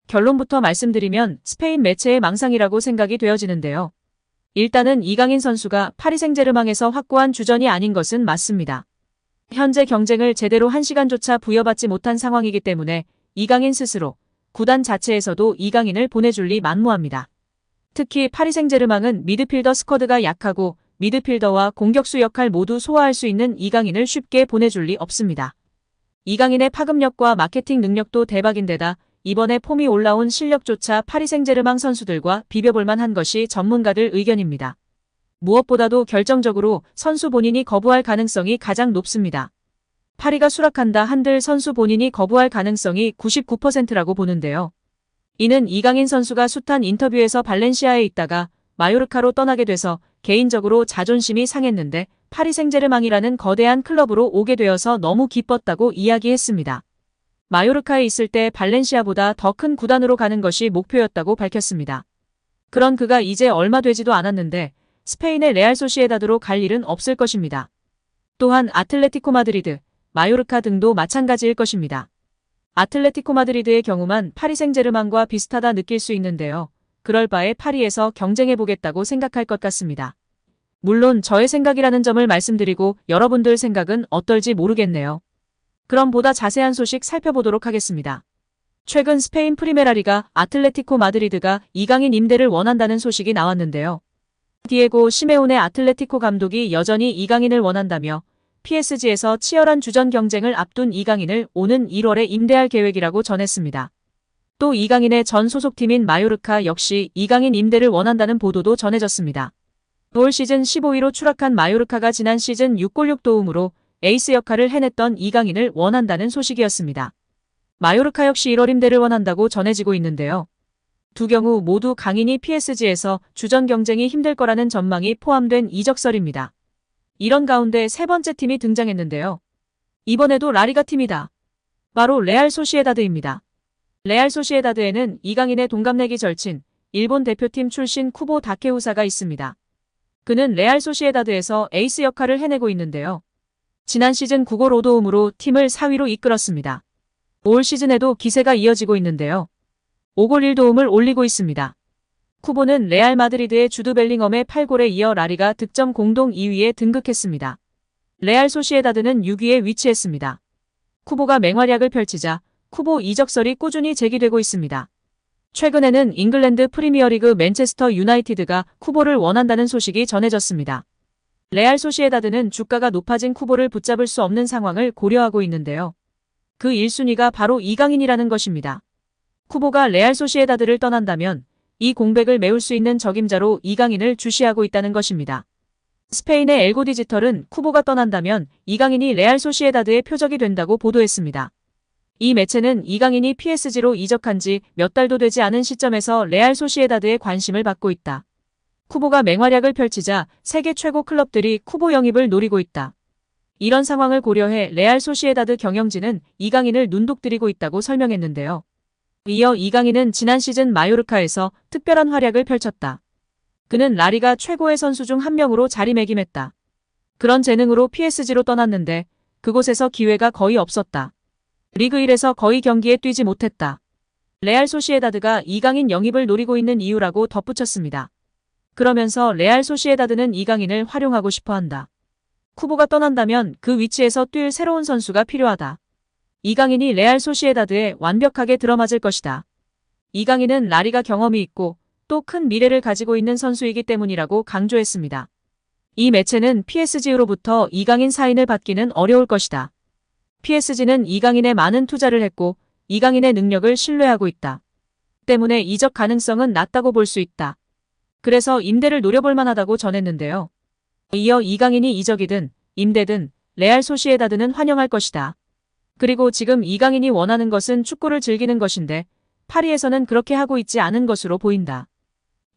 결론부터 말씀드리면 스페인 매체의 망상이라고 생각이 되어지는데요. 일단은 이강인 선수가 파리 생제르맹에서 확고한 주전이 아닌 것은 맞습니다. 현재 경쟁을 제대로 1시간조차 부여받지 못한 상황이기 때문에 이강인 스스로 구단 자체에서도 이강인을 보내줄 리 만무합니다. 특히 파리 생제르맹은 미드필더 스쿼드가 약하고 미드필더와 공격수 역할 모두 소화할 수 있는 이강인을 쉽게 보내줄 리 없습니다. 이강인의 파급력과 마케팅 능력도 대박인데다 이번에 폼이 올라온 실력조차 파리 생제르맹 선수들과 비벼볼 만한 것이 전문가들 의견입니다. 무엇보다도 결정적으로 선수 본인이 거부할 가능성이 가장 높습니다. 파리가 수락한다 한들 선수 본인이 거부할 가능성이 99%라고 보는데요. 이는 이강인 선수가 숱한 인터뷰에서 발렌시아에 있다가 마요르카로 떠나게 돼서 개인적으로 자존심이 상했는데 파리 생제르맹이라는 거대한 클럽으로 오게 되어서 너무 기뻤다고 이야기했습니다. 마요르카에 있을 때 발렌시아보다 더 큰 구단으로 가는 것이 목표였다고 밝혔습니다. 그런 그가 이제 얼마 되지도 않았는데 스페인의 레알 소시에다드로 갈 일은 없을 것입니다. 또한 아틀레티코 마드리드, 마요르카 등도 마찬가지일 것입니다. 아틀레티코 마드리드의 경우만 파리 생제르맹과 비슷하다 느낄 수 있는데요. 그럴 바에 파리에서 경쟁해보겠다고 생각할 것 같습니다. 물론 저의 생각이라는 점을 말씀드리고 여러분들 생각은 어떨지 모르겠네요. 그럼 보다 자세한 소식 살펴보도록 하겠습니다. 최근 스페인 프리메라리가 아틀레티코 마드리드가 이강인 임대를 원한다는 소식이 나왔는데요. 디에고 시메오네 아틀레티코 감독이 여전히 이강인을 원한다며 PSG에서 치열한 주전 경쟁을 앞둔 이강인을 오는 1월에 임대할 계획이라고 전했습니다. 또 이강인의 전 소속팀인 마요르카 역시 이강인 임대를 원한다는 보도도 전해졌습니다. 올 시즌 15위로 추락한 마요르카가 지난 시즌 6골 6도움으로 에이스 역할을 해냈던 이강인을 원한다는 소식이었습니다. 마요르카 역시 1월 임대를 원한다고 전해지고 있는데요. 두 경우 모두 강인이 PSG에서 주전 경쟁이 힘들 거라는 전망이 포함된 이적설입니다. 이런 가운데 세 번째 팀이 등장했는데요. 이번에도 라리가 팀이다. 바로 레알 소시에다드입니다. 레알 소시에다드에는 이강인의 동갑내기 절친, 일본 대표팀 출신 쿠보 다케우사가 있습니다. 그는 레알 소시에다드에서 에이스 역할을 해내고 있는데요. 지난 시즌 9골 5도움으로 팀을 4위로 이끌었습니다. 올 시즌에도 기세가 이어지고 있는데요. 5골 1도움을 올리고 있습니다. 쿠보는 레알 마드리드의 주드 벨링엄의 8골에 이어 라리가 득점 공동 2위에 등극했습니다. 레알 소시에다드는 6위에 위치했습니다. 쿠보가 맹활약을 펼치자 쿠보 이적설이 꾸준히 제기되고 있습니다. 최근에는 잉글랜드 프리미어리그 맨체스터 유나이티드가 쿠보를 원한다는 소식이 전해졌습니다. 레알 소시에다드는 주가가 높아진 쿠보를 붙잡을 수 없는 상황을 고려하고 있는데요. 그 1순위가 바로 이강인이라는 것입니다. 쿠보가 레알 소시에다드를 떠난다면 이 공백을 메울 수 있는 적임자로 이강인을 주시하고 있다는 것입니다. 스페인의 엘고 디지털은 쿠보가 떠난다면 이강인이 레알 소시에다드의 표적이 된다고 보도했습니다. 이 매체는 이강인이 PSG로 이적한 지 몇 달도 되지 않은 시점에서 레알 소시에다드에 관심을 받고 있다. 쿠보가 맹활약을 펼치자 세계 최고 클럽들이 쿠보 영입을 노리고 있다. 이런 상황을 고려해 레알 소시에다드 경영진은 이강인을 눈독들이고 있다고 설명했는데요. 이어 이강인은 지난 시즌 마요르카에서 특별한 활약을 펼쳤다. 그는 라리가 최고의 선수 중 한 명으로 자리매김했다. 그런 재능으로 PSG로 떠났는데 그곳에서 기회가 거의 없었다. 리그 1에서 거의 경기에 뛰지 못했다. 레알 소시에다드가 이강인 영입을 노리고 있는 이유라고 덧붙였습니다. 그러면서 레알 소시에다드는 이강인을 활용하고 싶어한다. 쿠보가 떠난다면 그 위치에서 뛸 새로운 선수가 필요하다. 이강인이 레알 소시에다드에 완벽하게 들어맞을 것이다. 이강인은 라리가 경험이 있고 또 큰 미래를 가지고 있는 선수이기 때문이라고 강조했습니다. 이 매체는 PSG로부터 이강인 사인을 받기는 어려울 것이다. PSG는 이강인에 많은 투자를 했고 이강인의 능력을 신뢰하고 있다. 때문에 이적 가능성은 낮다고 볼 수 있다. 그래서 임대를 노려볼 만하다고 전했는데요. 이어 이강인이 이적이든 임대든 레알 소시에다드는 환영할 것이다. 그리고 지금 이강인이 원하는 것은 축구를 즐기는 것인데 파리에서는 그렇게 하고 있지 않은 것으로 보인다.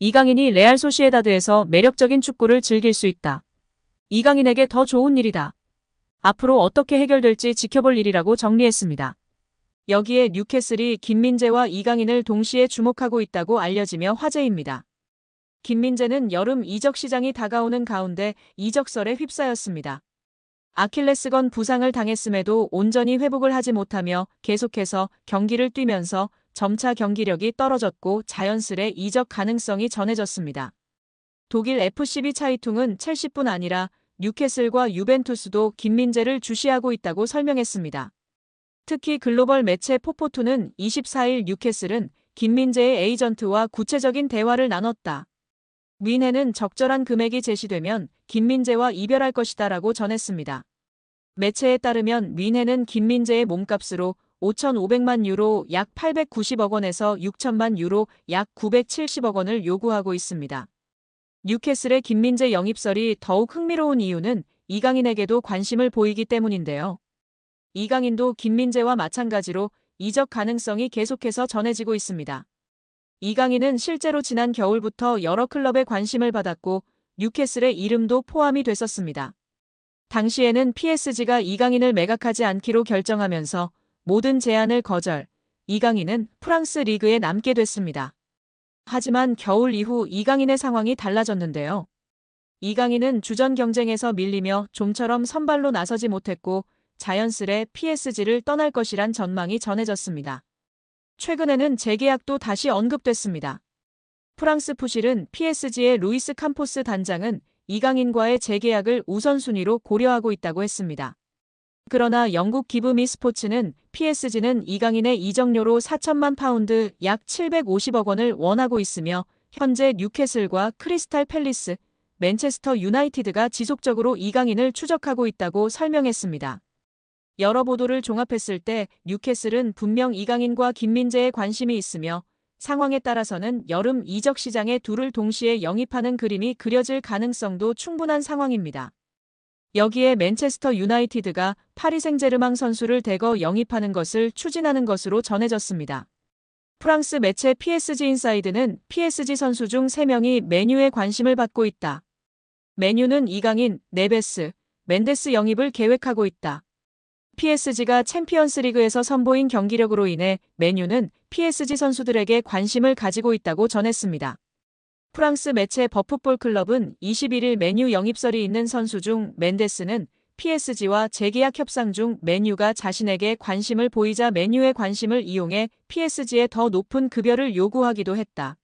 이강인이 레알 소시에다드에서 매력적인 축구를 즐길 수 있다. 이강인에게 더 좋은 일이다. 앞으로 어떻게 해결될지 지켜볼 일이라고 정리했습니다. 여기에 뉴캐슬이 김민재와 이강인을 동시에 주목하고 있다고 알려지며 화제입니다. 김민재는 여름 이적 시장이 다가오는 가운데 이적설에 휩싸였습니다. 아킬레스건 부상을 당했음에도 온전히 회복을 하지 못하며 계속해서 경기를 뛰면서 점차 경기력이 떨어졌고 자연스레 이적 가능성이 전해졌습니다. 독일 FCB 차이퉁은 첼시뿐 아니라 뉴캐슬과 유벤투스도 김민재를 주시하고 있다고 설명했습니다. 특히 글로벌 매체 포포투는 24일 뉴캐슬은 김민재의 에이전트와 구체적인 대화를 나눴다. 뮌헨은 적절한 금액이 제시되면 김민재와 이별할 것이다라고 전했습니다. 매체에 따르면 뮌헨은 김민재의 몸값으로 5,500만 유로 약 890억 원에서 6천만 유로 약 970억 원을 요구하고 있습니다. 뉴캐슬의 김민재 영입설이 더욱 흥미로운 이유는 이강인에게도 관심을 보이기 때문인데요. 이강인도 김민재와 마찬가지로 이적 가능성이 계속해서 전해지고 있습니다. 이강인은 실제로 지난 겨울부터 여러 클럽에 관심을 받았고 뉴캐슬의 이름도 포함이 됐었습니다. 당시에는 PSG가 이강인을 매각하지 않기로 결정하면서 모든 제안을 거절, 이강인은 프랑스 리그에 남게 됐습니다. 하지만 겨울 이후 이강인의 상황이 달라졌는데요. 이강인은 주전 경쟁에서 밀리며 좀처럼 선발로 나서지 못했고 자연스레 PSG를 떠날 것이란 전망이 전해졌습니다. 최근에는 재계약도 다시 언급됐습니다. 프랑스 푸실은 PSG의 루이스 캄포스 단장은 이강인과의 재계약을 우선순위로 고려하고 있다고 했습니다. 그러나 영국 기브미 스포츠는 PSG는 이강인의 이적료로 4천만 파운드 약 750억 원을 원하고 있으며 현재 뉴캐슬과 크리스탈 팰리스, 맨체스터 유나이티드가 지속적으로 이강인을 추적하고 있다고 설명했습니다. 여러 보도를 종합했을 때 뉴캐슬은 분명 이강인과 김민재에 관심이 있으며 상황에 따라서는 여름 이적 시장에 둘을 동시에 영입하는 그림이 그려질 가능성도 충분한 상황입니다. 여기에 맨체스터 유나이티드가 파리 생제르맹 선수를 대거 영입하는 것을 추진하는 것으로 전해졌습니다. 프랑스 매체 PSG 인사이드는 PSG 선수 중 3명이 맨유에 관심을 받고 있다. 맨유는 이강인, 네베스, 멘데스 영입을 계획하고 있다. PSG가 챔피언스리그에서 선보인 경기력으로 인해 맨유는 PSG 선수들에게 관심을 가지고 있다고 전했습니다. 프랑스 매체 버풋볼 클럽은 21일 맨유 영입설이 있는 선수 중 멘데스는 PSG와 재계약 협상 중 맨유가 자신에게 관심을 보이자 맨유의 관심을 이용해 PSG에 더 높은 급여를 요구하기도 했다.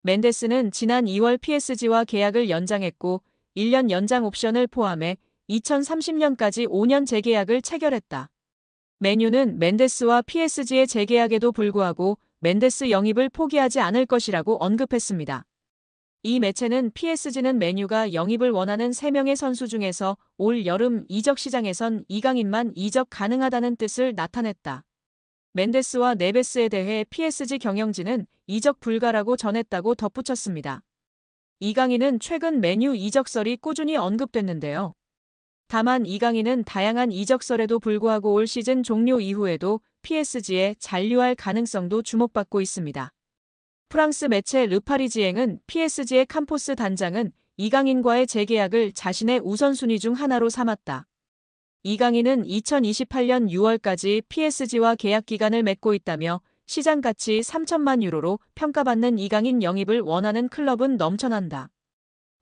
멘데스는 지난 2월 PSG와 계약을 연장했고 1년 연장 옵션을 포함해 2030년까지 5년 재계약을 체결했다. 맨유는 멘데스와 PSG의 재계약에도 불구하고 멘데스 영입을 포기하지 않을 것이라고 언급했습니다. 이 매체는 PSG는 맨유가 영입을 원하는 3명의 선수 중에서 올 여름 이적 시장에선 이강인만 이적 가능하다는 뜻을 나타냈다. 멘데스와 네베스에 대해 PSG 경영진은 이적 불가라고 전했다고 덧붙였습니다. 이강인은 최근 맨유 이적설이 꾸준히 언급됐는데요. 다만 이강인은 다양한 이적설에도 불구하고 올 시즌 종료 이후에도 PSG에 잔류할 가능성도 주목받고 있습니다. 프랑스 매체 르파리지앵은 PSG의 캄포스 단장은 이강인과의 재계약을 자신의 우선순위 중 하나로 삼았다. 이강인은 2028년 6월까지 PSG와 계약 기간을 맺고 있다며 시장 가치 3천만 유로로 평가받는 이강인 영입을 원하는 클럽은 넘쳐난다.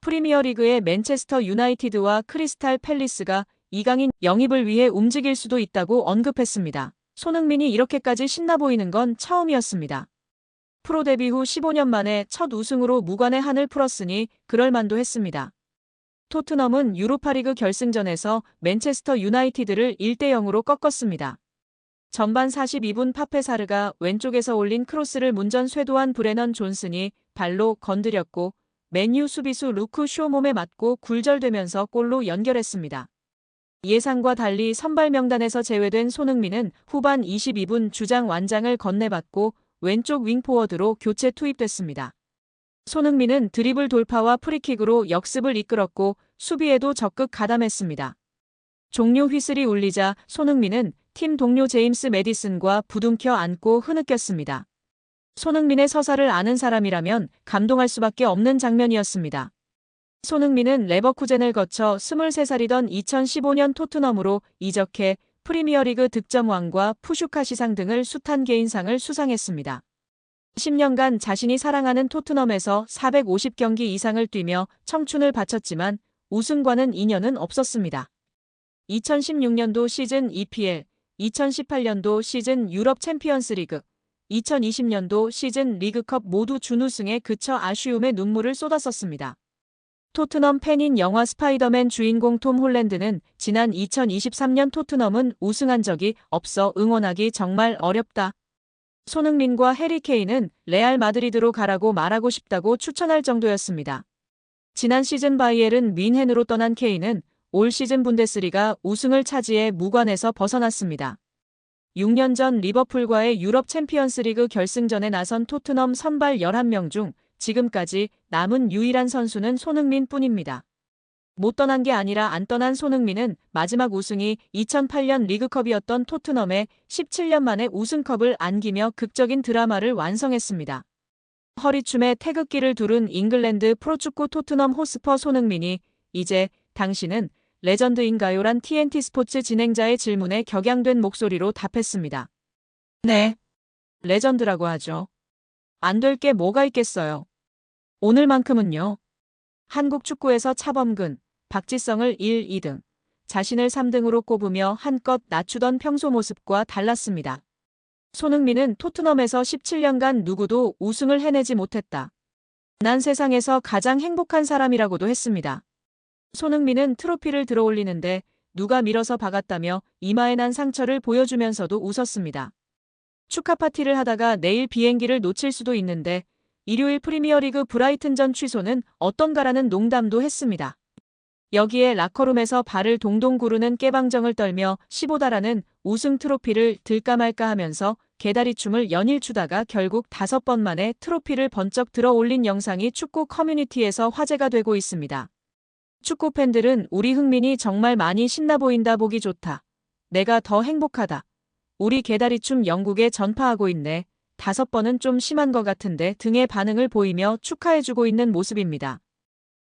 프리미어리그의 맨체스터 유나이티드와 크리스탈 팰리스가 이강인 영입을 위해 움직일 수도 있다고 언급했습니다. 손흥민이 이렇게까지 신나 보이는 건 처음이었습니다. 프로 데뷔 후 15년 만에 첫 우승으로 무관의 한을 풀었으니 그럴만도 했습니다. 토트넘은 유로파리그 결승전에서 맨체스터 유나이티드를 1대0으로 꺾었습니다. 전반 42분 파페사르가 왼쪽에서 올린 크로스를 문전 쇄도한 브레넌 존슨이 발로 건드렸고 맨유 수비수 루크 쇼 몸에 맞고 굴절되면서 골로 연결했습니다. 예상과 달리 선발 명단에서 제외된 손흥민은 후반 22분 주장 완장을 건네받고 왼쪽 윙포워드로 교체 투입됐습니다. 손흥민은 드리블 돌파와 프리킥으로 역습을 이끌었고 수비에도 적극 가담했습니다. 종료 휘슬이 울리자 손흥민은 팀 동료 제임스 매디슨과 부둥켜 안고 흐느꼈습니다. 손흥민의 서사를 아는 사람이라면 감동할 수밖에 없는 장면이었습니다. 손흥민은 레버쿠젠을 거쳐 23살이던 2015년 토트넘으로 이적해 프리미어리그 득점왕과 푸슈카시상 등을 숱한 개인상을 수상했습니다. 10년간 자신이 사랑하는 토트넘에서 450경기 이상을 뛰며 청춘을 바쳤지만 우승과는 인연은 없었습니다. 2016년도 시즌 EPL, 2018년도 시즌 유럽 챔피언스리그, 2020년도 시즌 리그컵 모두 준우승에 그쳐 아쉬움의 눈물을 쏟았었습니다. 토트넘 팬인 영화 스파이더맨 주인공 톰 홀랜드는 지난 2023년 토트넘은 우승한 적이 없어 응원하기 정말 어렵다. 손흥민과 해리 케인은 레알 마드리드로 가라고 말하고 싶다고 추천할 정도였습니다. 지난 시즌 바이에른 뮌헨으로 떠난 케인은 올 시즌 분데스리가 우승을 차지해 무관에서 벗어났습니다. 6년 전 리버풀과의 유럽 챔피언스리그 결승전에 나선 토트넘 선발 11명 중 지금까지 남은 유일한 선수는 손흥민 뿐입니다. 못 떠난 게 아니라 안 떠난 손흥민은 마지막 우승이 2008년 리그컵이었던 토트넘에 17년 만에 우승컵을 안기며 극적인 드라마를 완성했습니다. 허리춤에 태극기를 두른 잉글랜드 프로축구 토트넘 호스퍼 손흥민이 이제 당신은 레전드인가요? 란 TNT 스포츠 진행자의 질문에 격양된 목소리로 답했습니다. 네. 레전드라고 하죠. 안 될 게 뭐가 있겠어요. 오늘만큼은요. 한국 축구에서 차범근, 박지성을 1, 2등, 자신을 3등으로 꼽으며 한껏 낮추던 평소 모습과 달랐습니다. 손흥민은 토트넘에서 17년간 누구도 우승을 해내지 못했다. 난 세상에서 가장 행복한 사람이라고도 했습니다. 손흥민은 트로피를 들어올리는데 누가 밀어서 박았다며 이마에 난 상처를 보여주면서도 웃었습니다. 축하 파티를 하다가 내일 비행기를 놓칠 수도 있는데 일요일 프리미어리그 브라이튼전 취소는 어떤가라는 농담도 했습니다. 여기에 라커룸에서 발을 동동 구르는 깨방정을 떨며 15달하는 우승 트로피를 들까 말까 하면서 개다리춤을 연일 추다가 결국 5번 만에 트로피를 번쩍 들어 올린 영상이 축구 커뮤니티에서 화제가 되고 있습니다. 축구 팬들은 우리 흥민이 정말 많이 신나 보인다, 보기 좋다. 내가 더 행복하다. 우리 개다리춤 영국에 전파하고 있네. 5번은 좀 심한 것 같은데 등의 반응을 보이며 축하해주고 있는 모습입니다.